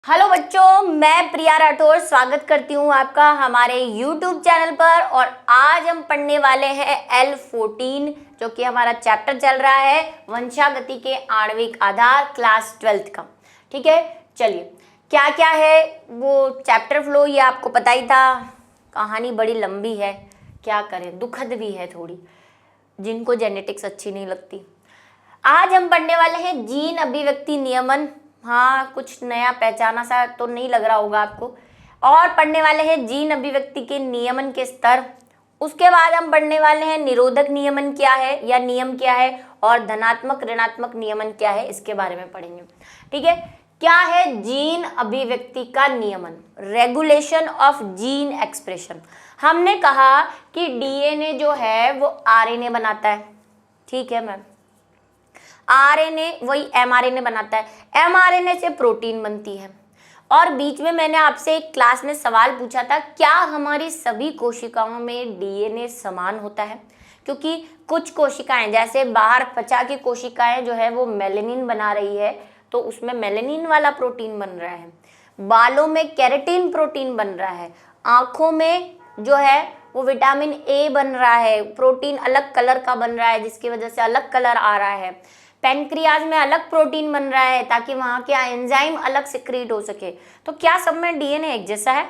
Hello बच्चों, मैं प्रिया राठौर स्वागत करती हूँ आपका हमारे YouTube चैनल पर। और आज हम पढ़ने वाले हैं L14 जो कि हमारा चैप्टर चल रहा है वंशागति के आणविक आधार क्लास 12th का। ठीक है, चलिए क्या क्या है वो चैप्टर फ्लो ये आपको पता ही था। कहानी बड़ी लंबी है, क्या करें, दुखद भी है थोड़ी, जिनको जेनेटिक्स अच्छी नहीं लगती। आज हम पढ़ने वाले हैं जीन अभिव्यक्ति नियमन। हाँ, कुछ नया पहचाना सा तो नहीं लग रहा होगा आपको। और पढ़ने वाले हैं जीन अभिव्यक्ति के नियमन के स्तर। उसके बाद हम पढ़ने वाले हैं निरोधक नियमन क्या है या नियम क्या है, और धनात्मक ऋणात्मक नियमन क्या है, इसके बारे में पढ़ेंगे। ठीक है, क्या है जीन अभिव्यक्ति का नियमन? Regulation of gene expression. हमने कहा कि डीएनए जो है वो आरएनए बनाता है। ठीक है मैम, आरएनए वही एमआरएनए बनाता है, एमआरएनए से प्रोटीन बनती है। और बीच में मैंने आपसे एक क्लास में सवाल पूछा था, क्या हमारी सभी कोशिकाओं में डीएनए समान होता है? क्योंकि कुछ कोशिकाएं जैसे बाहर त्वचा की कोशिकाएं जो है वो मेलेनिन बना रही है, तो उसमें मेलेनिन वाला प्रोटीन बन रहा है। बालों में केराटिन प्रोटीन बन रहा है। आँखों में जो है वो विटामिन ए बन रहा है, प्रोटीन अलग कलर का बन रहा है जिसकी वजह से अलग कलर आ रहा है। पैनक्रियाज में अलग प्रोटीन बन रहा है ताकि वहाँ के एंजाइम अलग सिक्रीट हो सके। तो क्या सब में डीएनए एक जैसा है?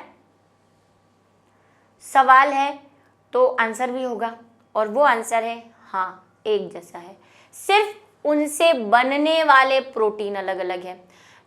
सवाल है तो आंसर भी होगा, और वो आंसर है हाँ, एक जैसा है। सिर्फ उनसे बनने वाले प्रोटीन अलग अलग है।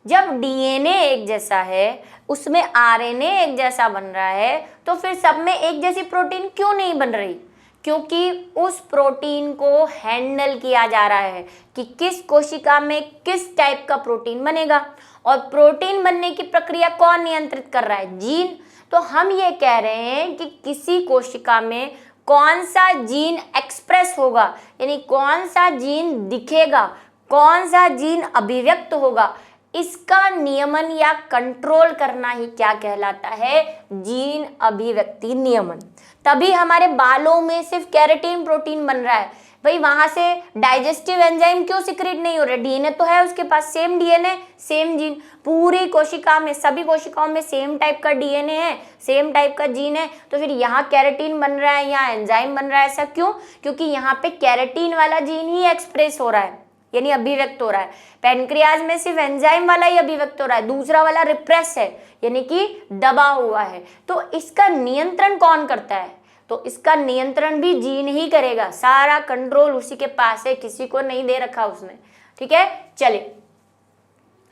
जब डीएनए एक जैसा है, उसमें आरएनए एक जैसा बन रहा है, तो फिर सब में एक जैसी प्रोटीन क्यों नहीं बन रही? क्योंकि उस प्रोटीन को हैंडल किया जा रहा है कि किस कोशिका में किस टाइप का प्रोटीन बनेगा। और प्रोटीन बनने की प्रक्रिया कौन नियंत्रित कर रहा है? जीन। तो हम ये कह रहे हैं कि किसी कोशिका में कौन सा जीन एक्सप्रेस होगा, यानी कौन सा जीन दिखेगा, कौन सा जीन अभिव्यक्त होगा, इसका नियमन या कंट्रोल करना ही क्या कहलाता है? जीन अभिव्यक्ति नियमन। तभी हमारे बालों में सिर्फ केराटिन प्रोटीन बन रहा है। भाई वहां से डाइजेस्टिव एंजाइम क्यों सिक्रीट नहीं हो रहे? डीएनए तो है उसके पास, सेम डीएनए सेम जीन। पूरी कोशिका में, सभी कोशिकाओं में सेम टाइप का डीएनए है, सेम टाइप का जीन है, तो फिर यहाँ केराटिन बन रहा है, यहाँ एंजाइम बन रहा है। ऐसा क्यों? क्योंकि यहाँ पे केराटिन वाला जीन ही एक्सप्रेस हो रहा है, यानी अभिव्यक्त हो रहा है। पैनक्रियाज में सिर्फ एंजाइम वाला ही अभिव्यक्त हो रहा है, दूसरा वाला रिप्रेस है, यानी कि दबा हुआ है। तो इसका नियंत्रण कौन करता है? तो इसका नियंत्रण भी जीन ही करेगा। सारा कंट्रोल उसी के पास है, किसी को नहीं दे रखा उसने। ठीक है, चलिए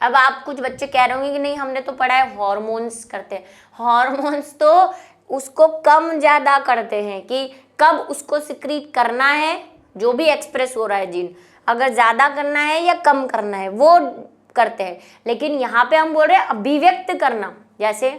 अब आप कुछ बच्चे कह रहे होंगे कि नहीं हमने तो पढ़ा है हॉर्मोन्स करते हैं। हॉर्मोन्स तो उसको कम ज्यादा करते हैं कि कब उसको सिक्रीट करना है, जो भी एक्सप्रेस हो रहा है जीन, अगर ज्यादा करना है या कम करना है वो करते हैं। लेकिन यहाँ पे हम बोल रहे हैं अभिव्यक्त करना। जैसे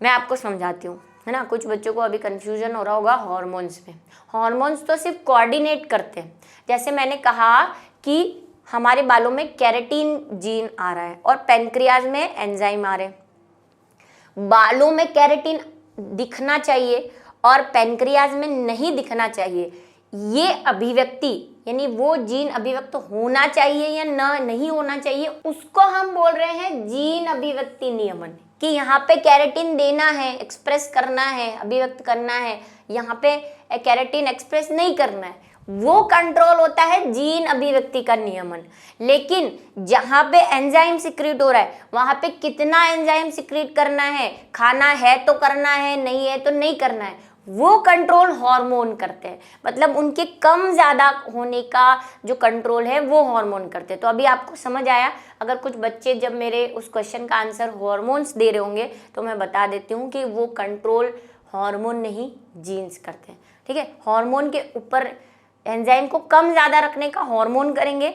मैं आपको समझाती हूँ, है ना, कुछ बच्चों को अभी कंफ्यूजन हो रहा होगा हॉर्मोन्स में। हॉर्मोन्स तो सिर्फ कोऑर्डिनेट करते हैं। जैसे मैंने कहा कि हमारे बालों में केराटिन जीन आ रहा है और पैनक्रियाज में एंजाइम आ रहे हैं। बालों में केराटिन दिखना चाहिए और पैनक्रियाज में नहीं दिखना चाहिए। ये अभिव्यक्ति यानी वो जीन अभिव्यक्त होना चाहिए या नहीं होना चाहिए, उसको हम बोल रहे हैं जीन अभिव्यक्ति नियमन। कि यहाँ पे केराटिन देना है, एक्सप्रेस करना है, अभिव्यक्त करना है, यहाँ पे केराटिन एक्सप्रेस नहीं करना है, वो कंट्रोल होता है जीन अभिव्यक्ति का नियमन। लेकिन जहाँ पे एंजाइम सिक्रीट हो रहा है, वहाँ पे कितना एंजाइम सिक्रीट करना है, खाना है तो करना है, नहीं है तो नहीं करना है, वो कंट्रोल हार्मोन करते हैं। मतलब उनके कम ज़्यादा होने का जो कंट्रोल है वो हार्मोन करते हैं। तो अभी आपको समझ आया। अगर कुछ बच्चे जब मेरे उस क्वेश्चन का आंसर हार्मोन्स दे रहे होंगे तो मैं बता देती हूँ कि वो कंट्रोल हार्मोन नहीं, जीन्स करते हैं। ठीक है, हार्मोन के ऊपर एंजाइम को कम ज़्यादा रखने का हार्मोन करेंगे,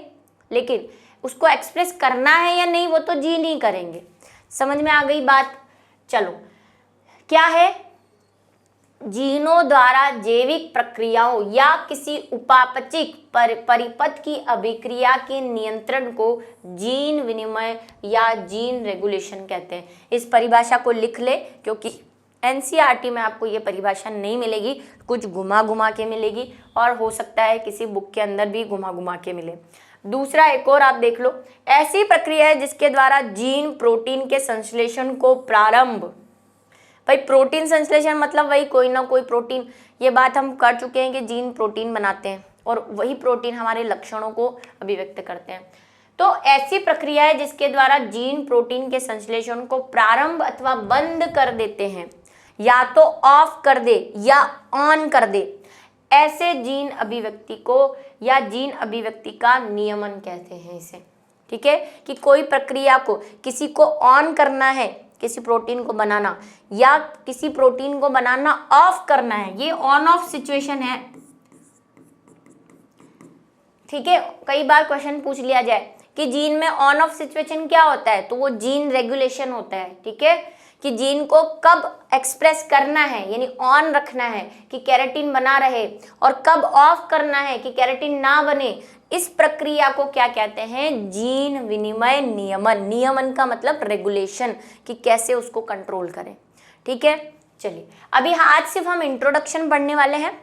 लेकिन उसको एक्सप्रेस करना है या नहीं वो तो जीन ही करेंगे। समझ में आ गई बात? चलो, क्या है? जीनों द्वारा जैविक प्रक्रियाओं या किसी उपापचयिक परिपथ की अभिक्रिया के नियंत्रण को जीन विनिमय या जीन रेगुलेशन कहते हैं। इस परिभाषा को लिख ले क्योंकि एनसीईआरटी में आपको ये परिभाषा नहीं मिलेगी, कुछ घुमा घुमा के मिलेगी और हो सकता है किसी बुक के अंदर भी घुमा घुमा के मिले। दूसरा एक और आप देख लो, ऐसी प्रक्रिया है जिसके द्वारा जीन प्रोटीन के संश्लेषण को प्रारंभ। भाई प्रोटीन संश्लेषण मतलब वही कोई ना कोई प्रोटीन, ये बात हम कर चुके हैं कि जीन प्रोटीन बनाते हैं और वही प्रोटीन हमारे लक्षणों को अभिव्यक्त करते हैं। तो ऐसी प्रक्रिया है जिसके द्वारा जीन प्रोटीन के संश्लेषण को प्रारंभ अथवा बंद कर देते हैं, या तो ऑफ कर दे या ऑन कर दे। ऐसे जीन अभिव्यक्ति को या जीन अभिव्यक्ति का नियमन कहते हैं इसे। ठीक है, कि कोई प्रक्रिया को किसी को ऑन करना है, किसी प्रोटीन को बनाना, या किसी प्रोटीन को बनाना ऑफ करना है, ये ऑन ऑफ सिचुएशन है। ठीक है, कई बार क्वेश्चन पूछ लिया जाए कि जीन में ऑन ऑफ सिचुएशन क्या होता है, तो वो जीन रेगुलेशन होता है। ठीक है, कि जीन को कब एक्सप्रेस करना है यानी ऑन रखना है कि केराटिन बना रहे, और कब ऑफ करना है कि केराटिन ना बने। इस प्रक्रिया को क्या कहते हैं, जीन विनिमय नियमन। नियमन का मतलब रेगुलेशन, कि कैसे उसको कंट्रोल करें। ठीक है, चलिए अभी आज सिर्फ हम इंट्रोडक्शन पढ़ने वाले हैं,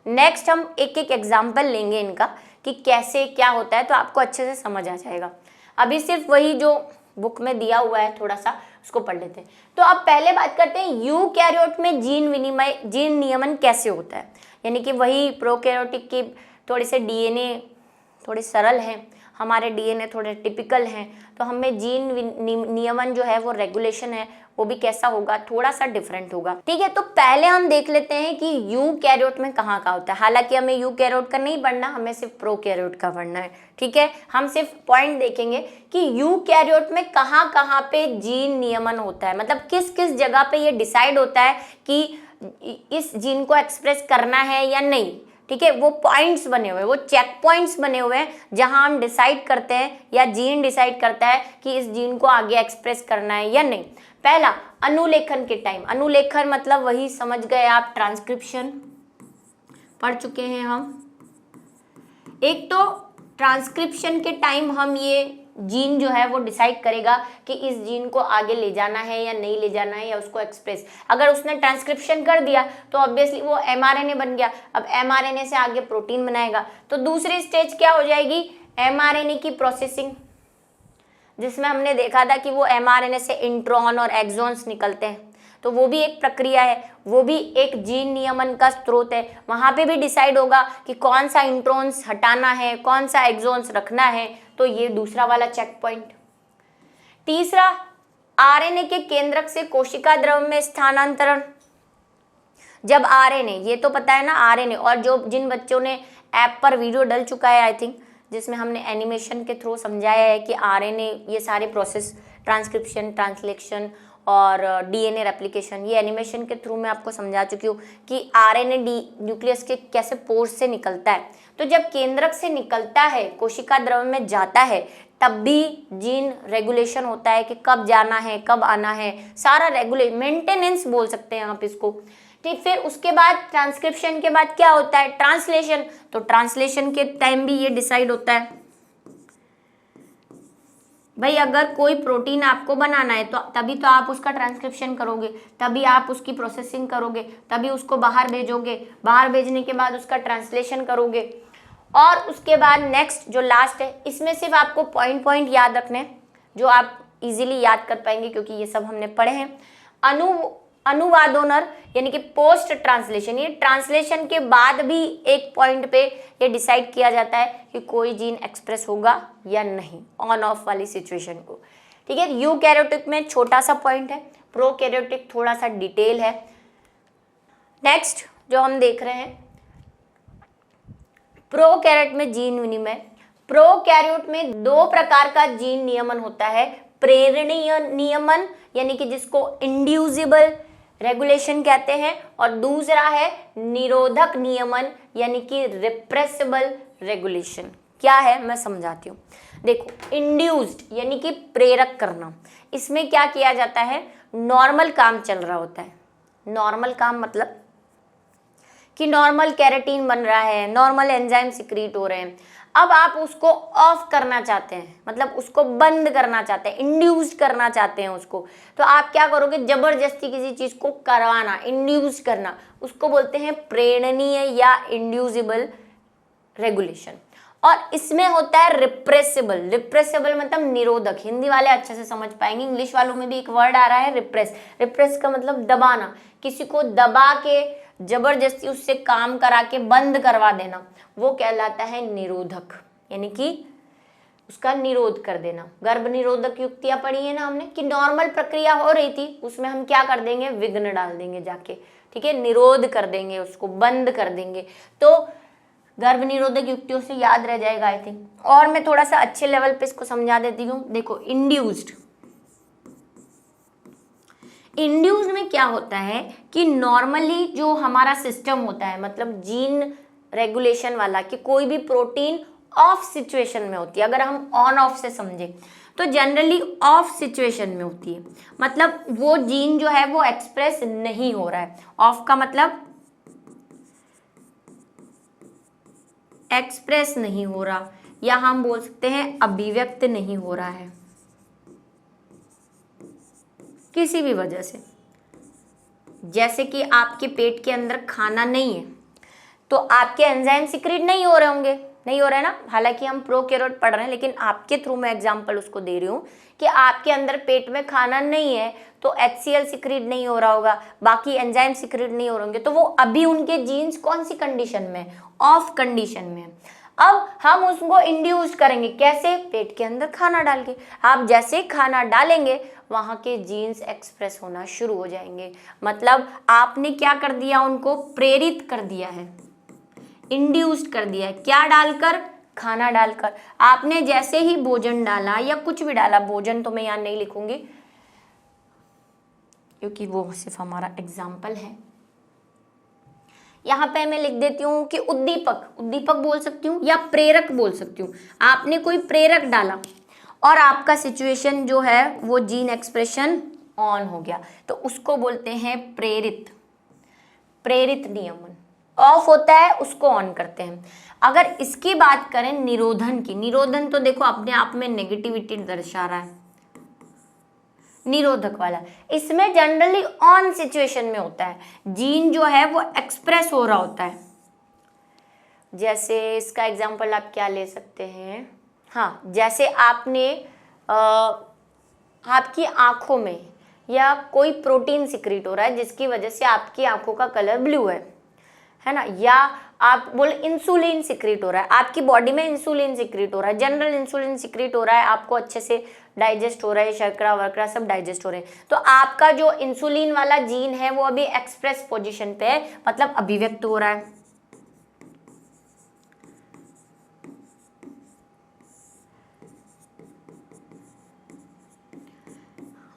नेक्स्ट हम एक एक एग्जाम्पल लेंगे इनका कि कैसे क्या होता है, तो आपको अच्छे से समझ आ जाएगा। अभी सिर्फ वही जो बुक में दिया हुआ है थोड़ा सा उसको पढ़ लेते हैं। तो अब पहले बात करते हैं यूकैरियोट में जीन विनिमय, जीन नियमन कैसे होता है। यानी कि वही प्रोकैरियोटिक की थोड़ी से डीएनए थोड़े सरल हैं, हमारे डीएनए थोड़े टिपिकल हैं, तो हमें जीन नियमन जो है वो रेगुलेशन है वो भी कैसा होगा, थोड़ा सा डिफरेंट होगा। ठीक है, तो पहले हम देख लेते हैं कि यूकैरियोट में कहाँ कहाँ होता है। हालांकि हमें यूकैरियोट का नहीं पढ़ना, हमें सिर्फ प्रोकैरियोट का पढ़ना है। ठीक है, हम सिर्फ पॉइंट देखेंगे कि यूकैरियोट में कहाँ कहाँ पे जीन नियमन होता है, मतलब किस किस जगह पे ये डिसाइड होता है कि इस जीन को एक्सप्रेस करना है या नहीं। ठीक है, वो पॉइंट्स बने हुए हैं, वो चेक पॉइंट्स बने हुए हैं जहां हम डिसाइड करते हैं या जीन डिसाइड करता है कि इस जीन को आगे एक्सप्रेस करना है या नहीं। पहला, अनुलेखन के टाइम। अनुलेखन मतलब वही समझ गए आप, ट्रांसक्रिप्शन पढ़ चुके हैं हम। एक तो ट्रांसक्रिप्शन के टाइम हम ये जीन जो है वो डिसाइड करेगा कि इस जीन को आगे ले जाना है या नहीं ले जाना है, या उसको एक्सप्रेस। अगर उसने ट्रांसक्रिप्शन कर दिया तो ऑब्वियसली वो एमआरएनए बन गया। अब एमआरएनए से आगे प्रोटीन बनाएगा, तो दूसरी स्टेज क्या हो जाएगी, एमआरएनए की प्रोसेसिंग, जिसमें हमने देखा था कि वो एमआरएनए से इंट्रॉन और एक्सॉन्स निकलते हैं, तो वो भी एक प्रक्रिया है, वो भी एक जीन नियमन का स्रोत है। वहां पे भी डिसाइड होगा कि कौन सा इंट्रॉन्स हटाना है, कौन सा एक्सॉन्स रखना है, तो ये दूसरा वाला चेक पॉइंट। तीसरा, आरएनए के केंद्रक से कोशिका द्रव में स्थानांतरण। जब आरएनए, ये तो पता है ना आरएनए, और जो जिन बच्चों ने ऐप पर वीडियो डल चुका है आई थिंक, जिसमें हमने एनिमेशन के थ्रू समझाया है कि आरएनए ये सारे प्रोसेस, ट्रांसक्रिप्शन, ट्रांसलेशन और डीएनए रेप्लिकेशन, ये एनिमेशन के थ्रू मैं आपको समझा चुकी हूँ कि आरएनए न्यूक्लियस के कैसे पोर्स से निकलता है। तो जब केंद्रक से निकलता है, कोशिका द्रव में जाता है, तब भी जीन रेगुलेशन होता है कि कब जाना है, कब आना है, सारा मेंटेनेंस बोल सकते हैं आप इसको। ठीक, फिर उसके बाद ट्रांसक्रिप्शन के बाद क्या होता है, ट्रांसलेशन। तो ट्रांसलेशन के टाइम भी ये डिसाइड होता है भाई, अगर कोई प्रोटीन आपको बनाना है तो तभी तो आप उसका ट्रांसक्रिप्शन करोगे, तभी आप उसकी प्रोसेसिंग करोगे, तभी उसको बाहर भेजोगे, बाहर भेजने के बाद उसका ट्रांसलेशन करोगे। और उसके बाद नेक्स्ट जो लास्ट है, इसमें सिर्फ आपको पॉइंट याद रखने जो आप इजीली याद कर पाएंगे क्योंकि ये सब हमने पढ़े हैं। अनुवादोनर यानी कि पोस्ट ट्रांसलेशन, ये ट्रांसलेशन के बाद भी एक पॉइंट पे ये डिसाइड किया जाता है कि कोई जीन एक्सप्रेस होगा या नहीं, ऑन ऑफ वाली सिचुएशन को। ठीक है, यूकैरियोटिक में छोटा सा पॉइंट है, प्रोकैरियोटिक थोड़ा सा डिटेल है। नेक्स्ट जो हम देख रहे हैं, प्रोकैरियोट में जीन विनिमय। प्रोकैरियोट में दो प्रकार का जीन नियमन होता है, प्रेरणीय नियमन यानी कि जिसको इंड्यूसिबल रेगुलेशन कहते हैं, और दूसरा है निरोधक नियमन यानी कि रिप्रेसिबल रेगुलेशन। क्या है मैं समझाती हूँ। देखो, इंड्यूस्ड यानी कि प्रेरक करना, इसमें क्या किया जाता है, नॉर्मल काम चल रहा होता है। नॉर्मल काम मतलब कि नॉर्मल केराटिन बन रहा है, नॉर्मल एंजाइम सिक्रीट हो रहे हैं। अब आप उसको ऑफ करना चाहते हैं, मतलब उसको बंद करना चाहते हैं, इंड्यूस करना चाहते हैं उसको, तो आप क्या करोगे, जबरदस्ती किसी चीज को करवाना, इंड्यूस करना, उसको बोलते हैं प्रेरणीय या इंड्यूसिबल रेगुलेशन। और इसमें होता है रिप्रेसिबल। रिप्रेसिबल मतलब निरोधक, हिंदी वाले अच्छे से समझ पाएंगे, इंग्लिश वालों में भी एक वर्ड आ रहा है रिप्रेस। रिप्रेस का मतलब दबाना, किसी को दबा के जबरदस्ती उससे काम करा के बंद करवा देना, वो कहलाता है निरोधक, यानी कि उसका निरोध कर देना। गर्भ निरोधक युक्तियां पढ़ी है ना हमने, कि नॉर्मल प्रक्रिया हो रही थी उसमें हम क्या कर देंगे, विघ्न डाल देंगे जाके, ठीक है, निरोध कर देंगे, उसको बंद कर देंगे, तो गर्भ निरोधक युक्तियों से याद रह जाएगा आई थिंक। और मैं थोड़ा सा अच्छे लेवल पे इसको समझा देती हूँ। देखो इंड्यूस्ड, इंड्यूस्ड में क्या होता है कि नॉर्मली जो हमारा सिस्टम होता है, मतलब जीन रेगुलेशन वाला, कि कोई भी प्रोटीन ऑफ सिचुएशन में होती है, अगर हम ऑन ऑफ से समझे तो जनरली ऑफ सिचुएशन में होती है, मतलब वो जीन जो है वो एक्सप्रेस नहीं हो रहा है। ऑफ का मतलब एक्सप्रेस नहीं हो रहा, या हम बोल सकते हैं अभिव्यक्त नहीं हो रहा है किसी भी वजह से। जैसे कि आपके पेट के अंदर खाना नहीं है तो आपके एंजाइम सिक्रीट नहीं हो रहे होंगे, नहीं हो रहा है ना, हालांकि हम प्रोकैरियोट पढ़ रहे हैं, लेकिन आपके थ्रू मैं एग्जांपल उसको दे रही हूँ कि आपके अंदर पेट में खाना नहीं है तो HCl सिक्रीट नहीं हो रहा होगा, बाकी एंजाइम सिक्रीट नहीं हो रहे होंगे, तो वो अभी उनके जीन्स कौन सी कंडीशन में, ऑफ कंडीशन में। अब हम उसको इंड्यूस करेंगे कैसे, पेट के अंदर खाना डाल के। आप जैसे खाना डालेंगे वहाँ के जीन्स एक्सप्रेस होना शुरू हो जाएंगे, मतलब आपने क्या कर दिया, उनको प्रेरित कर दिया है, इंड्यूस्ड कर दिया है, क्या डालकर, खाना डालकर। आपने जैसे ही भोजन डाला या कुछ भी डाला, भोजन तो मैं यहाँ नहीं लिखूंगी क्योंकि वो सिर्फ हमारा एग्जाम्पल है, यहाँ पे मैं लिख देती हूँ कि उद्दीपक, उद्दीपक बोल सकती हूँ या प्रेरक बोल सकती हूँ। आपने कोई प्रेरक डाला और आपका सिचुएशन जो है वो जीन एक्सप्रेशन ऑन हो गया, तो उसको बोलते हैं प्रेरित, प्रेरित नियमन। ऑफ होता है उसको ऑन करते हैं। अगर इसकी बात करें निरोधन की, निरोधन तो देखो अपने आप में नेगेटिविटी दर्शा रहा है, निरोधक वाला, इसमें जनरली ऑन सिचुएशन में होता है, जीन जो है वो एक्सप्रेस हो रहा होता है। जैसे इसका एग्जांपल आप क्या ले सकते हैं, हाँ, जैसे आपने आपकी आंखों में या कोई प्रोटीन सिक्रीट हो रहा है जिसकी वजह से आपकी आंखों का कलर ब्लू है ना, या आप बोले इंसुलिन सिक्रीट हो रहा है, आपकी बॉडी में इंसुलिन सिक्रीट हो रहा है, जनरल इंसुलिन सिक्रीट हो रहा है, आपको अच्छे से डाइजेस्ट हो रहा है, शर्करा वर्करा सब डाइजेस्ट हो रहे हैं, तो आपका जो इंसुलिन वाला जीन है वो अभी एक्सप्रेस पोजीशन पे है, मतलब अभिव्यक्त हो रहा है।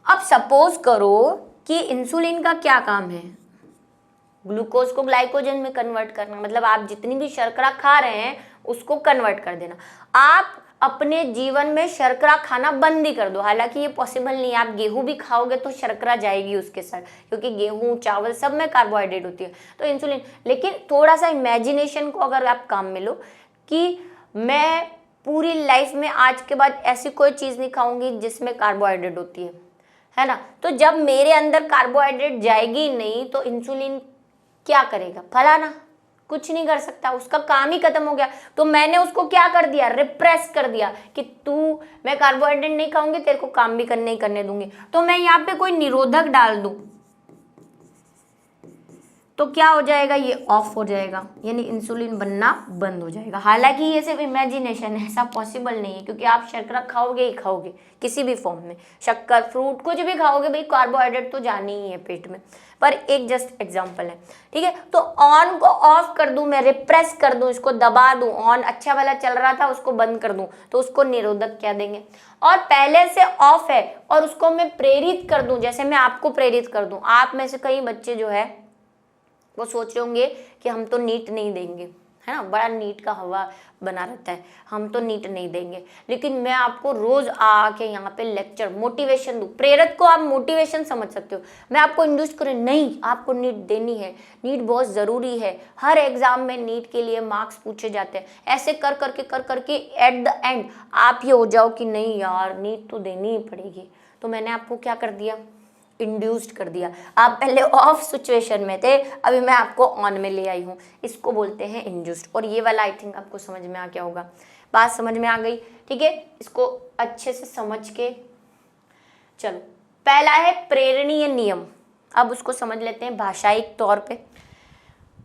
अब सपोज करो कि इंसुलिन का क्या काम है, ग्लूकोज को ग्लाइकोजन में कन्वर्ट करना, मतलब आप जितनी भी शर्करा खा रहे हैं उसको कन्वर्ट कर देना। आप अपने जीवन में शर्करा खाना बंद ही कर दो, हालांकि ये पॉसिबल नहीं है, आप गेहूं भी खाओगे तो शर्करा जाएगी उसके साथ, क्योंकि गेहूं चावल सब में कार्बोहाइड्रेट होती है, तो इंसुलिन। लेकिन थोड़ा सा इमेजिनेशन को अगर आप काम में लो कि मैं पूरी लाइफ में आज के बाद ऐसी कोई चीज़ नहीं खाऊंगी जिसमें कार्बोहाइड्रेट होती है ना, तो जब मेरे अंदर कार्बोहाइड्रेट जाएगी नहीं तो इंसुलिन क्या करेगा, फलाना कुछ नहीं कर सकता, उसका काम ही खत्म हो गया। तो मैंने उसको क्या कर दिया, रिप्रेस कर दिया कि तू, मैं कार्बोहाइड्रेट नहीं खाऊंगी, तेरे को काम भी करने ही करने दूंगी। तो मैं यहाँ पे कोई निरोधक डाल दूं तो क्या हो जाएगा, ये ऑफ हो जाएगा, यानी इंसुलिन बनना बंद हो जाएगा। हालांकि ये सिर्फ इमेजिनेशन है, ऐसा पॉसिबल नहीं है, क्योंकि आप शर्करा खाओगे ही खाओगे किसी भी फॉर्म में, शक्कर, फ्रूट, कुछ भी खाओगे भाई, कार्बोहाइड्रेट तो जानी ही है पेट में, पर एक जस्ट एग्जांपल है, ठीक है। तो ऑन को ऑफ कर दूं मैं, रिप्रेस कर दूं, इसको दबा दूं, ऑन अच्छा वाला चल रहा था उसको बंद कर दूं, तो उसको निरोधक क्या देंगे। और पहले से ऑफ है और उसको मैं प्रेरित कर दूं, जैसे मैं आपको प्रेरित कर दूं, आप में से कई बच्चे जो है वो सोच रहे होंगे कि हम तो नीट नहीं देंगे, है ना, बड़ा नीट का हवा बना रहता है, हम तो नीट नहीं देंगे, लेकिन मैं आपको रोज आके यहाँ पे लेक्चर मोटिवेशन दूँ। प्रेरक को आप मोटिवेशन समझ सकते हो, मैं आपको इंड्यूस करूँ, नहीं आपको नीट देनी है, नीट बहुत ज़रूरी है, हर एग्जाम में नीट के लिए मार्क्स पूछे जाते हैं, ऐसे कर करके एट द एंड आप ये हो जाओ कि नहीं यार नीट तो देनी ही पड़ेगी। तो मैंने आपको क्या कर दिया, इंड्यूस्ड कर दिया। आप पहले ऑफ सिचुएशन में थे, अभी मैं आपको ऑन में ले आई हूँ, इसको बोलते हैं इंड्यूस्ड। और ये वाला आई थिंक आपको समझ में आ गया होगा, बात समझ में आ गई, ठीक है। इसको अच्छे से समझ के चलो, पहला है प्रेरणीय नियम, अब उसको समझ लेते हैं भाषाई तौर पे।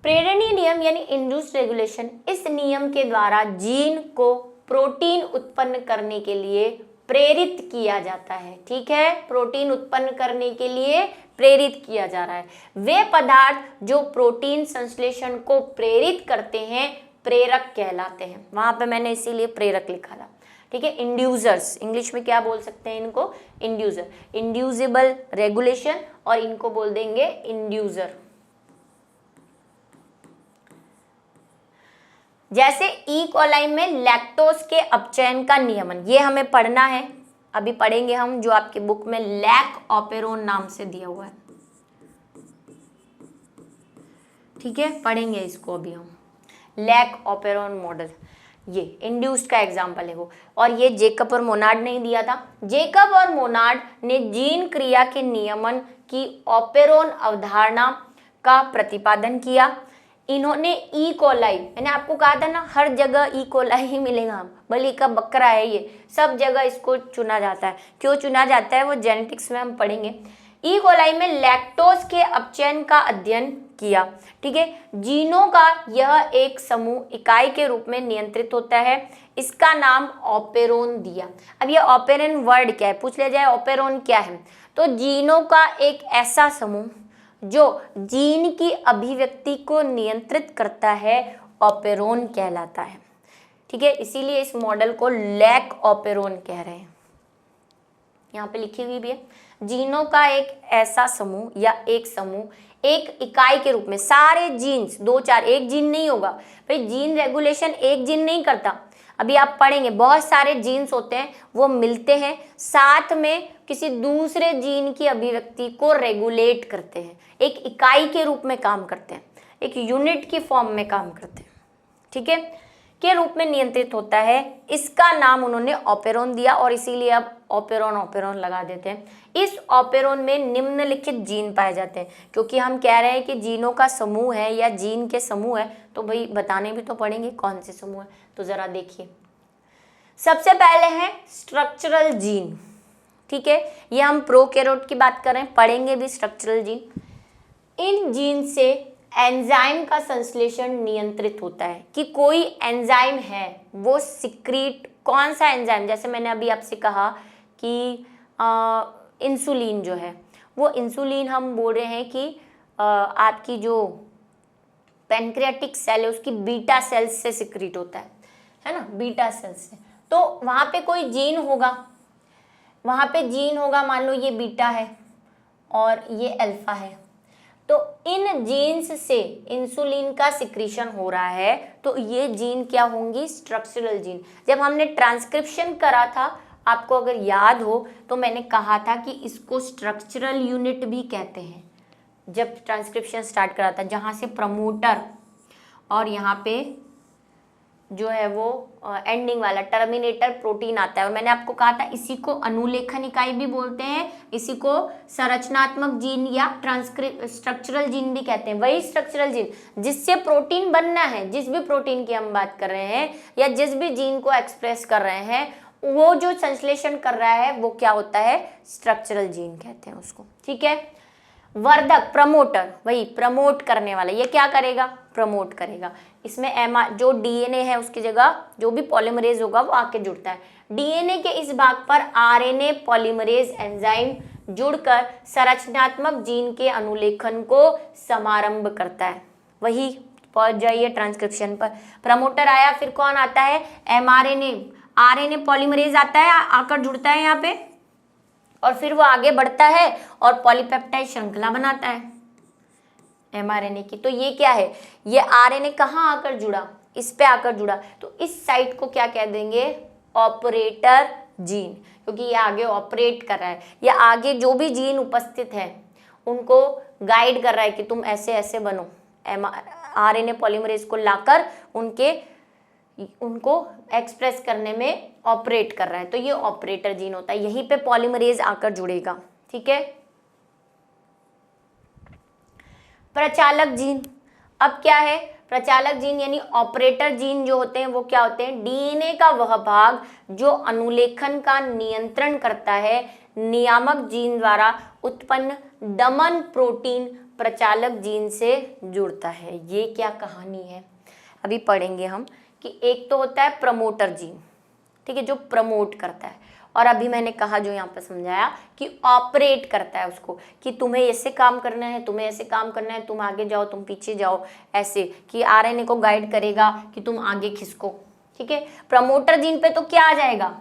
प्रेरणीय नियम यानी इंड्यूस्ड रेगुलेशन, इस नियम के द्वारा जीन को प्रोटीन उत्पन्न करने के लिए प्रेरित किया जाता है, ठीक है, प्रोटीन उत्पन्न करने के लिए प्रेरित किया जा रहा है। वे पदार्थ जो प्रोटीन संश्लेषण को प्रेरित करते हैं प्रेरक कहलाते हैं, वहां पे मैंने इसीलिए प्रेरक लिखा था, ठीक है। इंड्यूसर्स, इंग्लिश में क्या बोल सकते हैं इनको, इंड्यूसर, इंड्यूसिबल रेगुलेशन, और इनको बोल देंगे इंड्यूसर। जैसे ई कोलाई में लैक्टोज के अपचयन का नियमन, ये हमें पढ़ना है, अभी पढ़ेंगे हम, जो आपकी बुक में लैक ऑपेरोन नाम से दिया हुआ है, ठीक है, पढ़ेंगे इसको अभी हम, लैक ऑपेरोन मॉडल, ये इंड्यूस्ड का एग्जाम्पल है वो। और ये जेकब और मोनार्ड ने दिया था। जेकब और मोनार्ड ने जीन क्रिया के नियमन की ऑपेरोन अवधारणा का प्रतिपादन किया। इन्होंने ई कोलाई, मैंने आपको कहा था ना हर जगह ई कोलाई ही मिलेगा, बलि का बकरा है ये, सब जगह इसको चुना जाता है, क्यों चुना जाता है वो जेनेटिक्स में हम पढ़ेंगे। ई कोलाई में लैक्टोज के अपचयन का अध्ययन किया, ठीक है। जीनों का यह एक समूह इकाई के रूप में नियंत्रित होता है, इसका नाम ऑपेरोन दिया। अब ये ऑपेरोन वर्ड क्या है, पूछ लिया जाए ऑपेरोन क्या है, तो जीनों का एक ऐसा समूह जो जीन की अभिव्यक्ति को नियंत्रित करता है ऑपेरोन कहलाता है, ठीक है। इसीलिए इस मॉडल को लैक ऑपेरोन कह रहे हैं, यहाँ पे लिखी हुई भी है, जीनों का एक ऐसा समूह या एक समूह एक इकाई के रूप में, सारे जीन्स, 2-4, एक जीन नहीं होगा भाई, जीन रेगुलेशन एक जीन नहीं करता, अभी आप पढ़ेंगे बहुत सारे जीन्स होते हैं, वो मिलते हैं साथ में किसी दूसरे जीन की अभिव्यक्ति को रेगुलेट करते हैं, एक इकाई के रूप में काम करते हैं, एक यूनिट की फॉर्म में काम करते हैं, ठीक है, के रूप में नियंत्रित होता है, इसका नाम उन्होंने ऑपेरोन दिया, और इसीलिए अब ऑपेरोन लगा देते हैं। इस ऑपेरोन में निम्नलिखित जीन पाए जाते हैं, क्योंकि हम कह रहे हैं कि जीनों का समूह है या जीन के समूह है, तो भाई बताने भी तो पड़ेंगे कौन से समूह है, तो जरा देखिए। सबसे पहले है स्ट्रक्चरल जीन, ठीक है, ये हम प्रोकैरियोट की बात कर रहे हैं, पढ़ेंगे भी स्ट्रक्चरल जीन। इन जीन से एंजाइम का संश्लेषण नियंत्रित होता है, कि कोई एंजाइम है वो सिक्रीट, कौन सा एंजाइम, जैसे मैंने अभी आपसे कहा कि इंसुलिन जो है, वो इंसुलिन हम बोल रहे हैं कि आपकी जो पैनक्रियाटिक सेल है उसकी बीटा सेल्स से सिक्रीट होता है ना, बीटा सेल्स से, तो वहाँ पे कोई जीन होगा, वहाँ पे जीन होगा, मान लो ये बीटा है और ये अल्फा है, तो इन जीन्स से इंसुलिन का सिक्रीशन हो रहा है, तो ये जीन क्या होंगी, स्ट्रक्चरल जीन। जब हमने ट्रांसक्रिप्शन करा था, आपको अगर याद हो तो मैंने कहा था कि इसको स्ट्रक्चरल यूनिट भी कहते हैं, जब ट्रांसक्रिप्शन स्टार्ट करा था, जहाँ से प्रमोटर और यहाँ पे जो है वो एंडिंग वाला टर्मिनेटर प्रोटीन आता है, और मैंने आपको कहा था इसी को अनुलेखन इकाई भी बोलते हैं, इसी को संरचनात्मक जीन या स्ट्रक्चरल जीन भी कहते हैं। वही स्ट्रक्चरल जीन जिससे प्रोटीन बनना है, जिस भी प्रोटीन की हम बात कर रहे हैं या जिस भी जीन को एक्सप्रेस कर रहे हैं, वो जो संश्लेषण कर रहा है वो क्या होता है, स्ट्रक्चरल जीन कहते हैं उसको, ठीक है। वर्धक, प्रमोटर, वही प्रमोट करने वाला, ये क्या करेगा, प्रमोट करेगा। इसमें जो डीएनए है उसकी जगह जो भी पॉलीमरेज होगा वो आके जुड़ता है। डीएनए के इस भाग पर आरएनए पॉलीमरेज एंजाइम जुड़कर संरचनात्मक जीन के अनुलेखन को समारंभ करता है। वही पहुंच जाइए ट्रांसक्रिप्शन पर, प्रमोटर आया, फिर कौन आता है, एमआरएनए, आरएनए पॉलीमरेज आता है, आकर जुड़ता है यहाँ पे, और फिर वो आगे बढ़ता है और पॉलीपेप्टाइड श्रृंखला बनाता है एमआरएनए की। तो ये क्या है, ये आरएनए कहाँ आकर जुड़ा, इस पे आकर जुड़ा, तो इस साइट को क्या कह देंगे, ऑपरेटर जीन, क्योंकि ये आगे ऑपरेट कर रहा है, या आगे जो भी जीन उपस्थित है उनको गाइड कर रहा है कि तुम ऐसे ऐसे बनो, आरएनए पॉलीमरेज को लाकर उनको एक्सप्रेस करने में ऑपरेट कर रहा है, तो ये ऑपरेटर जीन होता है, यहीं पे पॉलीमरेज आकर जुड़ेगा। ठीक है, प्रचालक जीन, अब क्या है, प्रचालक जीन यानी ऑपरेटर जीन जो होते हैं वो क्या होते हैं, डीएनए का वह भाग जो अनुलेखन का नियंत्रण करता है, नियामक जीन द्वारा उत्पन्न दमन प्रोटीन प्रचालक जीन से जुड़ता है। ये क्या कहानी है, अभी पढ़ेंगे हम कि एक तो होता है प्रमोटर जीन, ठीक है, जो प्रमोट करता है, और अभी मैंने कहा जो यहाँ पर समझाया कि ऑपरेट करता है उसको, कि तुम्हें ऐसे काम करना है, तुम्हें ऐसे काम करना है, तुम आगे जाओ, तुम पीछे जाओ, ऐसे कि आरएनए को गाइड करेगा कि तुम आगे खिसको। ठीक है, प्रमोटर जीन पे तो क्या आ जाएगा,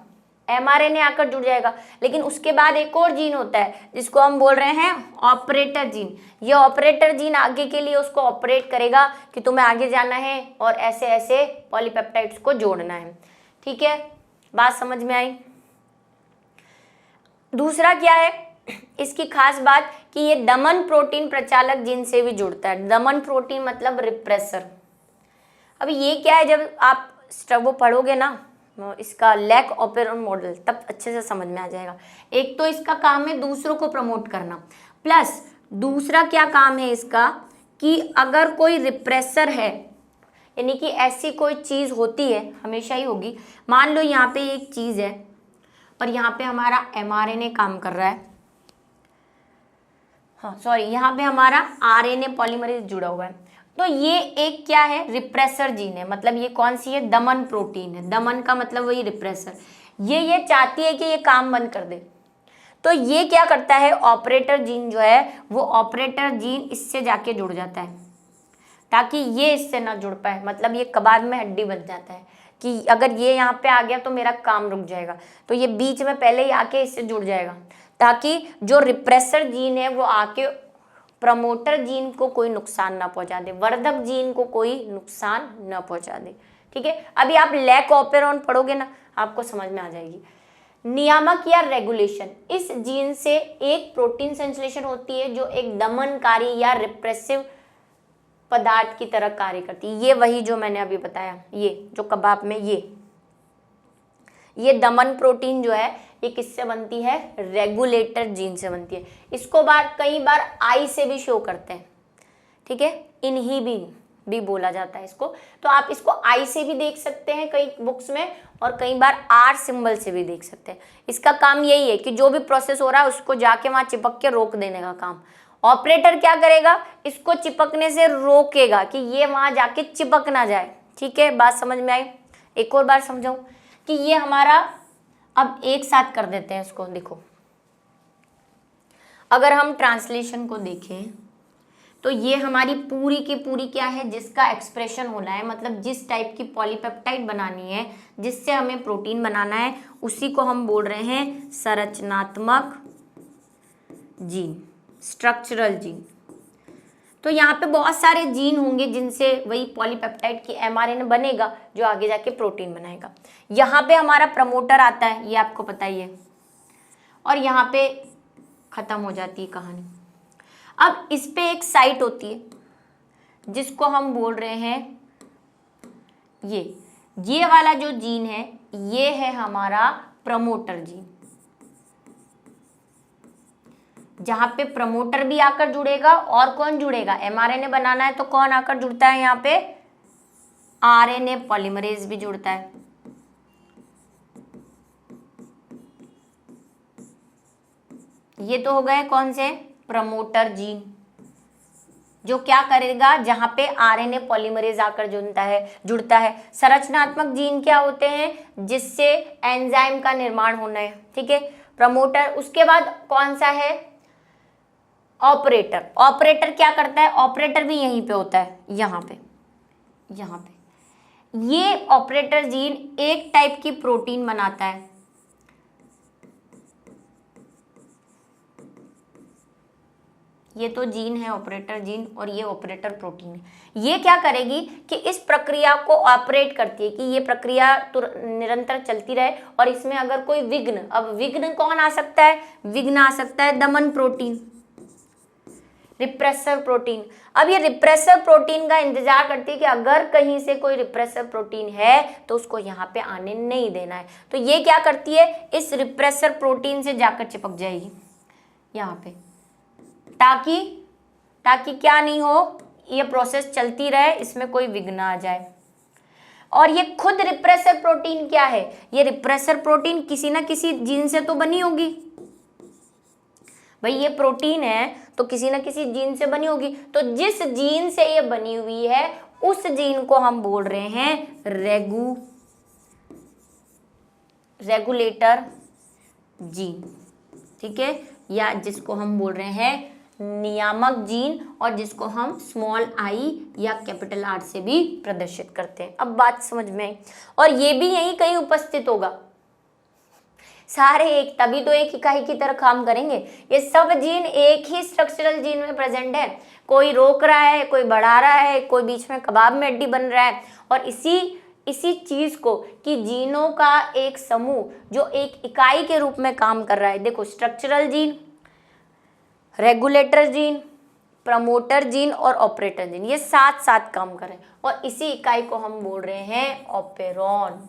एमआरएनए आकर जुड़ जाएगा, लेकिन उसके बाद एक और जीन होता है जिसको हम बोल रहे हैं ऑपरेटर जीन। ये ऑपरेटर जीन आगे के लिए उसको ऑपरेट करेगा कि तुम्हें आगे जाना है और ऐसे ऐसे पॉलीपेप्टाइड्स को जोड़ना है। ठीक है, बात समझ में आई। दूसरा क्या है इसकी खास बात कि ये दमन प्रोटीन प्रचालक जीन से भी जुड़ता है। दमन प्रोटीन मतलब रिप्रेसर। अब ये क्या है, जब आप वो पढ़ोगे ना इसका लैक ऑपरेरन मॉडल, तब अच्छे से समझ में आ जाएगा। एक तो इसका काम है दूसरों को प्रमोट करना, प्लस दूसरा क्या काम है इसका कि अगर कोई रिप्रेसर है, यानी कि ऐसी कोई चीज़ होती है, हमेशा ही होगी, मान लो यहाँ पे एक चीज़ है और यहाँ पे हमारा एमआरएनए काम कर रहा है, हाँ सॉरी, यहाँ पे हमारा आरएनए पॉलीमरेज जुड़ा हुआ है, तो ये एक क्या है, रिप्रेसर जीन है। मतलब ये कौन सी है, दमन प्रोटीन है। दमन का मतलब वही रिप्रेसर। ये चाहती है कि ये काम बंद कर दे, तो ये क्या करता है, ऑपरेटर जीन जो है वो ऑपरेटर जीन इससे जाके जुड़ जाता है ताकि ये इससे ना जुड़ पाए। मतलब ये कबाब में हड्डी बन जाता है कि अगर ये यहाँ पे आ गया तो मेरा काम रुक जाएगा, तो ये बीच में पहले ही आके इससे जुड़ जाएगा ताकि जो रिप्रेसर जीन है वो आके प्रमोटर जीन को कोई नुकसान ना पहुंचा दे, वर्धक जीन को कोई नुकसान ना पहुंचा दे। ठीक है, अभी आप लैक ऑपरेरन पढ़ोगे ना, आपको समझ में आ जाएगी। नियामक या रेगुलेशन, इस जीन से एक प्रोटीन संश्लेषण होती है जो एक दमनकारी या रिप्रेसिव पदार्थ की तरह कार्य करती है। ये वही जो मैंने अभी बताया, ये जो कबाब में ये दमन प्रोटीन जो है ये किससे बनती है, रेगुलेटर जीन से बनती है। इसको कई बार आई से भी शो करते हैं। ठीक है, इनहिबिन भी बोला जाता है इसको, तो आप इसको आई से भी देख सकते हैं कई बुक्स में, और कई बार आर सिंबल से भी देख सकते हैं। इसका काम यही है कि जो भी प्रोसेस हो रहा है उसको जाके वहां चिपक के रोक देने का काम। ऑपरेटर क्या करेगा, इसको चिपकने से रोकेगा कि ये वहां जाके चिपक ना जाए। ठीक है, बात समझ में आई। एक और बार समझाऊं कि ये हमारा, अब एक साथ कर देते हैं इसको। देखो, अगर हम ट्रांसलेशन को देखें तो ये हमारी पूरी की पूरी क्या है, जिसका एक्सप्रेशन होना है, मतलब जिस टाइप की पॉलीपेप्टाइड बनानी है, जिससे हमें प्रोटीन बनाना है, उसी को हम बोल रहे हैं संरचनात्मक जीन, स्ट्रक्चरल जीन। तो यहाँ पे बहुत सारे जीन होंगे जिनसे वही पॉलीपेप्टाइड की एमआरएनए बनेगा जो आगे जाके प्रोटीन बनाएगा। यहाँ पे हमारा प्रमोटर आता है, ये आपको पता ही है, और यहाँ पे खत्म हो जाती है कहानी। अब इस पे एक साइट होती है जिसको हम बोल रहे हैं ये वाला जो जीन है ये है हमारा प्रमोटर जीन, जहां पे प्रमोटर भी आकर जुड़ेगा। और कौन जुड़ेगा, एमआरएनए बनाना है तो कौन आकर जुड़ता है, यहाँ पे आरएनए पॉलीमरेज भी जुड़ता है। ये तो हो गए कौन से, प्रमोटर जीन, जो क्या करेगा, जहां पे आरएनए पॉलीमरेज आकर जुड़ता है। संरचनात्मक जीन क्या होते हैं, जिससे एंजाइम का निर्माण होना है। ठीक है, प्रमोटर। उसके बाद कौन सा है, ऑपरेटर। ऑपरेटर क्या करता है, ऑपरेटर भी यहीं पे होता है, यहाँ पे ये ऑपरेटर जीन एक टाइप की प्रोटीन बनाता है, ये तो जीन है, ऑपरेटर जीन, और ये ऑपरेटर प्रोटीन है। ये क्या करेगी कि इस प्रक्रिया को ऑपरेट करती है कि ये प्रक्रिया निरंतर चलती रहे, और इसमें अगर कोई विघ्न, अब विघ्न कौन आ सकता है, विघ्न आ सकता है दमन प्रोटीन, रिप्रेसर प्रोटीन। अब ये रिप्रेसर प्रोटीन का इंतजार करती है कि अगर कहीं से कोई रिप्रेसर प्रोटीन है तो उसको यहाँ पे आने नहीं देना है। तो ये क्या करती है, इस रिप्रेसर प्रोटीन से जाकर चिपक जाएगी यहाँ पे, ताकि क्या नहीं हो, ये प्रोसेस चलती रहे, इसमें कोई विघ्न आ जाए। और ये खुद रिप्रेसर प्रोटीन क्या है, ये रिप्रेसर प्रोटीन किसी ना किसी जीन से तो बनी होगी भाई, ये प्रोटीन है तो किसी ना किसी जीन से बनी होगी। तो जिस जीन से ये बनी हुई है उस जीन को हम बोल रहे हैं रेगुलेटर जीन, ठीक है, या जिसको हम बोल रहे हैं नियामक जीन, और जिसको हम स्मॉल आई या कैपिटल आर से भी प्रदर्शित करते हैं। अब बात समझ में आई। और ये भी यहीं कहीं उपस्थित होगा, सारे एक, तभी तो एक इकाई की तरह काम करेंगे। ये सब जीन एक ही स्ट्रक्चरल जीन में प्रेजेंट है, कोई रोक रहा है, कोई बढ़ा रहा है, कोई बीच में कबाब में हड्डी बन रहा है। और इसी चीज को कि जीनों का एक समूह जो एक इकाई के रूप में काम कर रहा है, देखो structural gene, regulator gene, promoter gene और ऑपरेटर जीन, ये साथ साथ काम कर रहे हैं, और इसी इकाई को हम बोल रहे हैं ऑपेरॉन।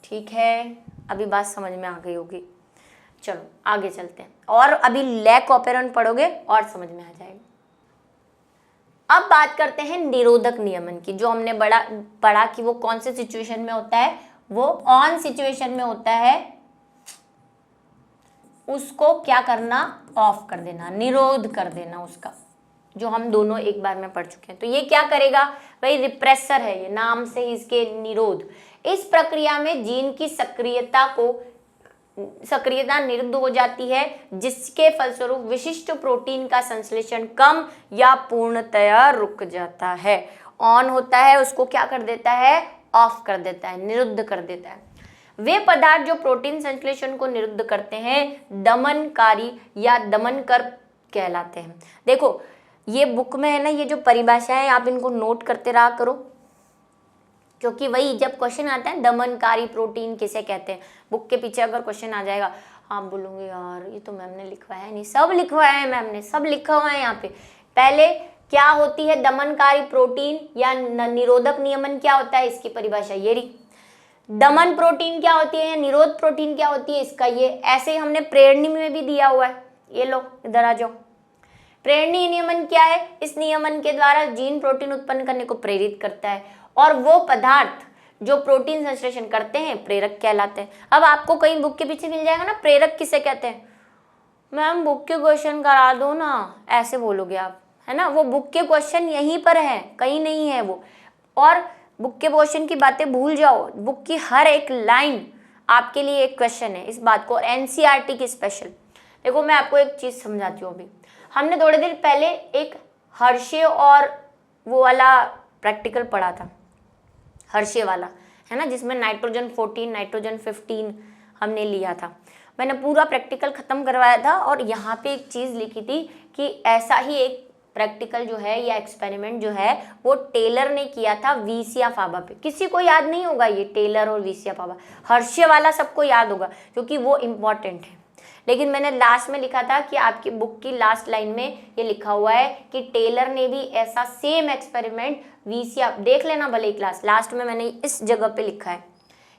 ठीक है, अभी बात समझ में आ गई होगी। चलो आगे चलते हैं, और अभी लैक ऑपेरॉन पढ़ोगे और समझ में आ जाएगा। अब बात करते हैं निरोधक नियमन की, जो हमने पढ़ा कि वो कौन से सिचुएशन में होता है, वो ऑन सिचुएशन में होता है, उसको क्या करना, ऑफ कर देना, निरोध कर देना उसका, जो हम दोनों एक बार में पढ़ चुके हैं। तो ये क्या करेगा भाई, रिप्रेसर है ये, नाम से ही इसके निरोध। इस प्रक्रिया में जीन की सक्रियता निरुद्ध हो जाती है, जिसके फलस्वरूप विशिष्ट प्रोटीन का संश्लेषण कम या पूर्णतया रुक जाता है। ऑन होता है उसको क्या कर देता है, ऑफ कर देता है, निरुद्ध कर देता है। वे पदार्थ जो प्रोटीन संश्लेषण को निरुद्ध करते हैं दमनकारी या दमनकर कहलाते हैं। देखो ये बुक में है ना, ये जो परिभाषाएं है आप इनको नोट करते रहा करो, क्योंकि वही जब क्वेश्चन आता है दमनकारी प्रोटीन किसे कहते हैं, बुक के पीछे अगर क्वेश्चन आ जाएगा, आप बोलोगे यार ये तो मैम ने लिखवाया है, नहीं सब लिखवाया है मैम ने, सब लिखा हुआ है यहाँ पे। पहले क्या होती है दमनकारी प्रोटीन या निरोधक नियमन क्या होता है, इसकी परिभाषा ये रही। दमन प्रोटीन क्या होती है, निरोध प्रोटीन क्या होती है, इसका ये ऐसे ही हमने प्रेरणी में भी दिया हुआ है। ये लो इधर आ जाओ। प्रेरणी नियमन क्या है, इस नियमन के द्वारा जीन प्रोटीन उत्पन्न करने को प्रेरित करता है, और वो पदार्थ जो प्रोटीन संश्लेषण करते हैं प्रेरक कहलाते हैं। अब आपको कहीं बुक के पीछे मिल जाएगा ना प्रेरक किसे कहते हैं, मैम बुक के क्वेश्चन करा दो ना, ऐसे बोलोगे आप, है ना। वो बुक के क्वेश्चन यहीं पर है, कहीं नहीं है वो। और बुक के क्वेश्चन की बातें भूल जाओ, बुक की हर एक लाइन आपके लिए एक क्वेश्चन है, इस बात को। और एनसीईआरटी की स्पेशल, देखो मैं आपको एक चीज समझाती हूँ। अभी हमने थोड़े दिन पहले एक हर्षे और वो वाला प्रैक्टिकल पढ़ा था, हर्षे वाला, है ना, जिसमें नाइट्रोजन 14 नाइट्रोजन 15 हमने लिया था। मैंने पूरा प्रैक्टिकल खत्म करवाया था, और यहाँ पे एक चीज़ लिखी थी कि ऐसा ही एक प्रैक्टिकल जो है या एक्सपेरिमेंट जो है वो टेलर ने किया था वीसिया फाबा पे। किसी को याद नहीं होगा ये टेलर और वीसिया फाबा, हर्षे वाला सबको याद होगा क्योंकि वो इम्पॉर्टेंट है। लेकिन मैंने लास्ट में लिखा था कि आपकी बुक की लास्ट लाइन में ये लिखा हुआ है कि टेलर ने भी ऐसा सेम एक्सपेरिमेंट वीसिया, देख लेना भले क्लास लास्ट में मैंने इस जगह पे लिखा है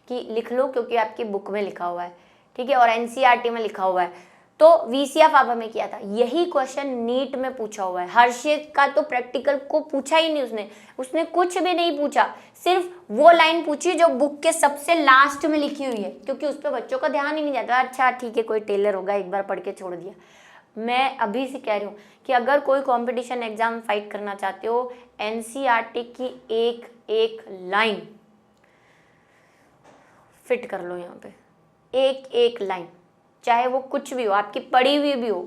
कि लिख लो क्योंकि आपकी बुक में लिखा हुआ है, ठीक है, और एनसीईआरटी में लिखा हुआ है। तो वीसिया फाबा में किया था, यही क्वेश्चन नीट में पूछा हुआ है। हर्षे का तो प्रैक्टिकल को पूछा ही नहीं उसने कुछ भी नहीं पूछा, सिर्फ वो लाइन पूछी जो बुक के सबसे लास्ट में लिखी हुई है, क्योंकि उस पर बच्चों का ध्यान ही नहीं जाता। अच्छा ठीक है कोई टेलर होगा, एक बार पढ़ के छोड़ दिया। मैं अभी से कह रही हूँ कि अगर कोई कंपटीशन एग्जाम फाइट करना चाहते हो, एनसीईआरटी की एक एक लाइन फिट कर लो यहाँ पे, एक एक लाइन, चाहे वो कुछ भी हो, आपकी पढ़ी हुई भी हो,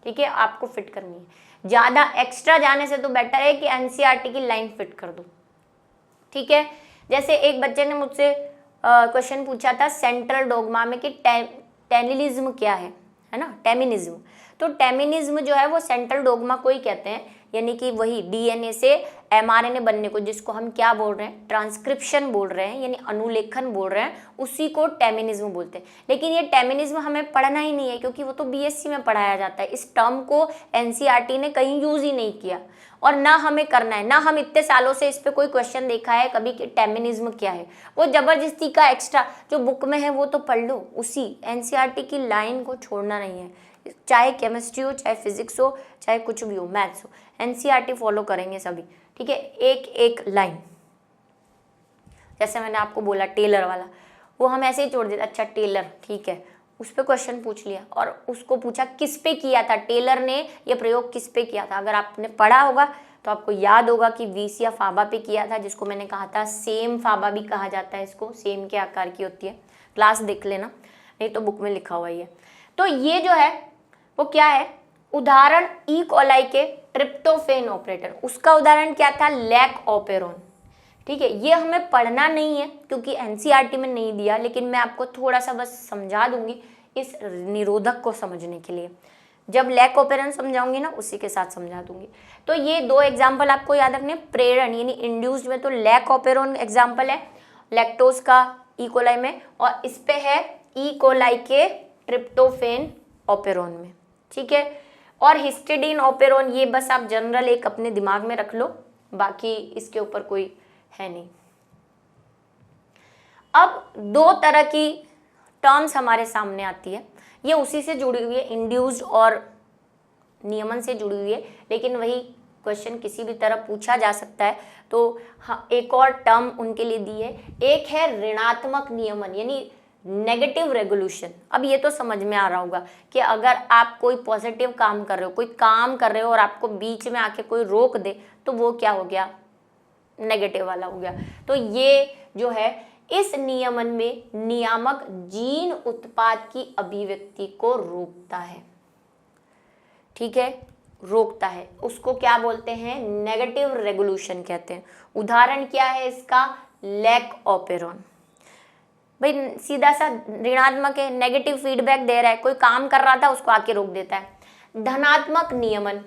ठीक है, आपको फिट करनी है। ज़्यादा एक्स्ट्रा जाने से तो बेटर है कि एनसीईआरटी की लाइन फिट कर दो, ठीक है। जैसे एक बच्चे ने मुझसे क्वेश्चन पूछा था सेंट्रल डोगमा में कि टेनिलिज्म क्या है ना, टेमिनिज्म। तो टेमिनिज्म जो है वो सेंट्रल डोग्मा को ही कहते हैं, यानी कि वही डीएनए से एमआरएनए बनने को, जिसको हम क्या बोल रहे हैं, ट्रांसक्रिप्शन बोल रहे हैं, यानी अनुलेखन बोल रहे हैं, उसी को टेमिनिज्म बोलते हैं। लेकिन ये टेमिनिज्म हमें पढ़ना ही नहीं है, क्योंकि वो तो बीएससी में पढ़ाया जाता है। इस टर्म को एनसीईआरटी ने कहीं यूज ही नहीं किया, और ना हमें करना है, ना हम इतने सालों से इस पे कोई क्वेश्चन देखा है कभी कि टेमिनिज्म क्या है। वो जबरदस्ती का एक्स्ट्रा जो बुक में है वो तो पढ़ लो, उसी एनसीईआरटी की लाइन को छोड़ना नहीं है, चाहे केमिस्ट्री हो, चाहे फिजिक्स हो, चाहे कुछ भी हो, मैथ्स हो, एनसीईआरटी फॉलो करेंगे सभी, ठीक है, एक एक लाइन। जैसे मैंने आपको बोला टेलर वाला, वो हम ऐसे ही छोड़ देते, अच्छा टेलर ठीक है, उस पर क्वेश्चन पूछ लिया और उसको पूछा किस पे किया था टेलर ने ये प्रयोग, किस पे किया था। अगर आपने पढ़ा होगा तो आपको याद होगा कि वीस या फाबा पे किया था, जिसको मैंने कहा था सेम फाबा भी कहा जाता है, इसको सेम के आकार की होती है, क्लास देख लेना, नहीं तो बुक में लिखा हुआ ही है। तो ये जो है वो क्या है, उदाहरण ई कोलाई के ट्रिप्टोफेन ऑपरेटर, उसका उदाहरण क्या था, लैक ऑपेरोन, ठीक है। ये हमें पढ़ना नहीं है क्योंकि एनसीईआरटी में नहीं दिया, लेकिन मैं आपको थोड़ा सा बस समझा दूंगी इस निरोधक को समझने के लिए। जब लैक ऑपेरन समझाऊंगी ना उसी के साथ समझा दूंगी। तो ये दो एग्जाम्पल आपको याद रखने, प्रेरण यानी इंड्यूस्ड में तो लैक ऑपेरोन एग्जाम्पल है लैक्टोज का ई कोलाई में, और इस पे है ई कोलाई के ट्रिप्टोफेन ऑपेरोन में, ठीक है। और हिस्टिडीन ऑपेरोन, ये बस आप जनरल एक अपने दिमाग में रख लो, बाकी इसके ऊपर कोई है नहीं। अब दो तरह की टर्म्स हमारे सामने आती है, ये उसी से जुड़ी हुई है, इंड्यूस्ड और नियमन से जुड़ी हुई है, लेकिन वही क्वेश्चन किसी भी तरह पूछा जा सकता है। तो हाँ, एक और टर्म उनके लिए दी है, एक है ऋणात्मक नियमन यानी नेगेटिव रेगुलेशन। अब ये तो समझ में आ रहा होगा कि अगर आप कोई पॉजिटिव काम कर रहे हो, कोई काम कर रहे हो और आपको बीच में आके कोई रोक दे, तो वो क्या हो गया, नेगेटिव वाला हो गया। तो ये जो है इस नियमन में नियामक जीन उत्पाद की अभिव्यक्ति को रोकता है, ठीक है, रोकता है, उसको क्या बोलते हैं, नेगेटिव रेगुलेशन कहते हैं। उदाहरण क्या है इसका, लैक ऑपेरोन, भाई सीधा सा ऋणात्मक है, नेगेटिव फीडबैक दे रहा है, कोई काम कर रहा था उसको आके रोक देता है। धनात्मक नियमन,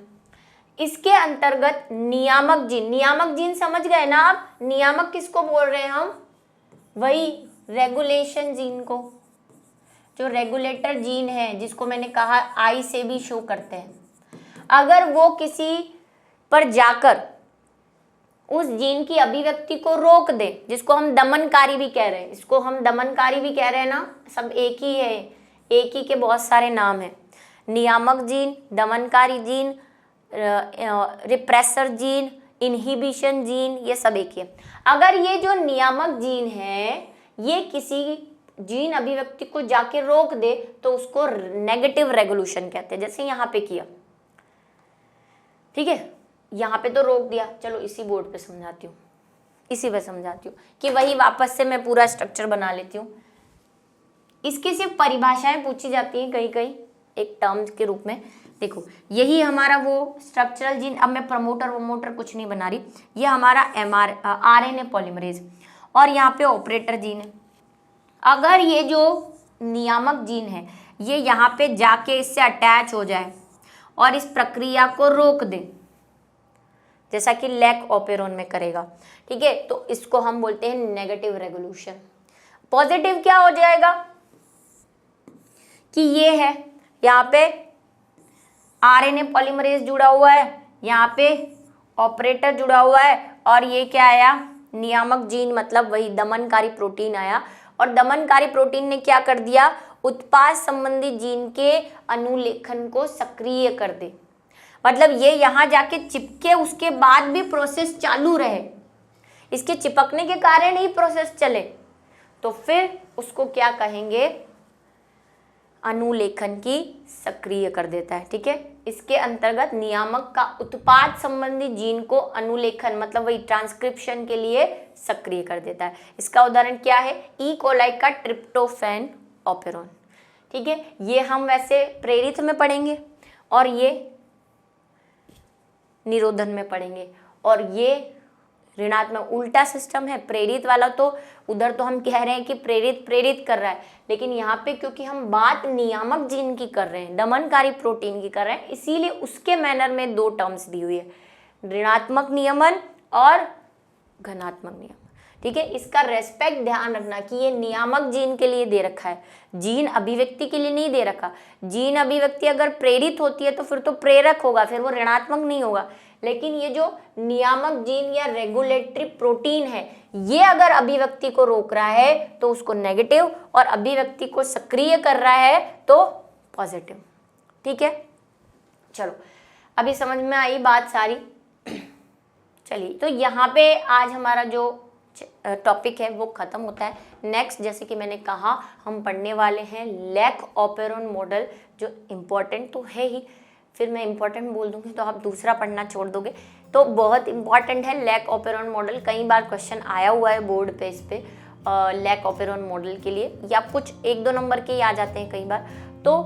इसके अंतर्गत नियामक जीन समझ गए ना आप, नियामक किसको बोल रहे हैं हम, वही रेगुलेशन जीन को, जो रेगुलेटर जीन है जिसको मैंने कहा आई से भी शो करते हैं। अगर वो किसी पर जाकर उस जीन की अभिव्यक्ति को रोक दे, जिसको हम दमनकारी भी कह रहे हैं, इसको हम दमनकारी भी कह रहे हैं ना, सब एक ही है, एक ही के बहुत सारे नाम हैं, नियामक जीन, दमनकारी gene, repressor gene, inhibition gene, ये सब एक ही है। अगर ये जो नियामक जीन है ये किसी जीन अभिव्यक्ति को जाके रोक दे तो उसको नेगेटिव रेगुलेशन कहते हैं, जैसे यहाँ पे किया, ठीक है, यहाँ पे तो रोक दिया। चलो इसी बोर्ड पे समझाती हूँ, इसी पे समझाती हूँ कि वही वापस से मैं पूरा स्ट्रक्चर बना लेती हूँ। इसकी सिर्फ परिभाषाएं पूछी जाती हैं कहीं कहीं एक टर्म्स के रूप में। देखो यही हमारा वो स्ट्रक्चरल जीन, अब मैं प्रमोटर वमोटर कुछ नहीं बना रही, ये हमारा आरएनए पॉलीमरेज, और यहाँ पे ऑपरेटर जीन है। अगर ये जो नियामक जीन है ये यहाँ पे जाके इससे अटैच हो जाए और इस प्रक्रिया को रोक दे, जैसा कि लैक ऑपेरोन में करेगा, ठीक है, तो इसको हम बोलते हैं नेगेटिव रेगुलेशन। पॉजिटिव क्या हो जाएगा कि ये है, यहाँ पे आरएनए पॉलीमरेज जुड़ा हुआ है, यहाँ पे ऑपरेटर जुड़ा हुआ है, और ये क्या आया, नियामक जीन, मतलब वही दमनकारी प्रोटीन आया, और दमनकारी प्रोटीन ने क्या कर दिया, उत्पाद संबंधी जीन के अनुलेखन को सक्रिय कर दे। मतलब ये यहाँ जाके चिपके, उसके बाद भी प्रोसेस चालू रहे, इसके चिपकने के कारण ही प्रोसेस चले, तो फिर उसको क्या कहेंगे, अनुलेखन की सक्रिय कर देता है, ठीक है। इसके अंतर्गत नियामक का उत्पाद संबंधी जीन को अनुलेखन, मतलब वही ट्रांसक्रिप्शन के लिए सक्रिय कर देता है। इसका उदाहरण क्या है, ई कोलाई का ट्रिप्टोफैन ऑपेरोन, ठीक है। ये हम वैसे प्रेरित में पढ़ेंगे और ये निरोधन में पढ़ेंगे, और ये ऋणात्मक उल्टा सिस्टम है। प्रेरित वाला तो उधर तो हम कह रहे हैं कि प्रेरित प्रेरित कर रहा है, लेकिन यहाँ पे क्योंकि हम बात नियामक जीन की कर रहे हैं, दमनकारी प्रोटीन की कर रहे हैं, इसीलिए उसके मैनर में दो टर्म्स दी हुई है, ऋणात्मक नियमन और घनात्मक नियमन। ठीक है, इसका रेस्पेक्ट ध्यान रखना कि ये नियामक जीन के लिए दे रखा है, जीन अभिव्यक्ति के लिए नहीं दे रखा। जीन अभिव्यक्ति अगर प्रेरित होती है तो फिर तो प्रेरक होगा, फिर वो ऋणात्मक नहीं होगा। लेकिन ये जो नियामक जीन या रेगुलेटरी प्रोटीन है, ये अगर अभिव्यक्ति को रोक रहा है तो उसको नेगेटिव, और अभिव्यक्ति को सक्रिय कर रहा है तो पॉजिटिव। ठीक है, चलो अभी समझ में आई बात सारी। चलिए, तो यहाँ पे आज हमारा जो टॉपिक है वो खत्म होता है। नेक्स्ट, जैसे कि मैंने कहा, हम पढ़ने वाले हैं लैक ऑपेरॉन मॉडल, जो इम्पोर्टेंट तो है ही, फिर मैं इम्पोर्टेंट बोल दूंगी तो आप दूसरा पढ़ना छोड़ दोगे, तो बहुत इंपॉर्टेंट है लैक ऑपेरॉन मॉडल। कई बार क्वेश्चन आया हुआ है बोर्ड पे इस पे लैक ऑपेरॉन मॉडल के लिए, या कुछ 1-2 नंबर के ही आ जाते हैं कई बार। तो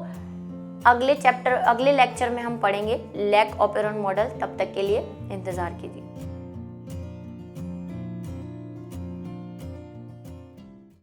अगले लेक्चर में हम पढ़ेंगे लैक ऑपेरॉन मॉडल। तब तक के लिए इंतज़ार कीजिए।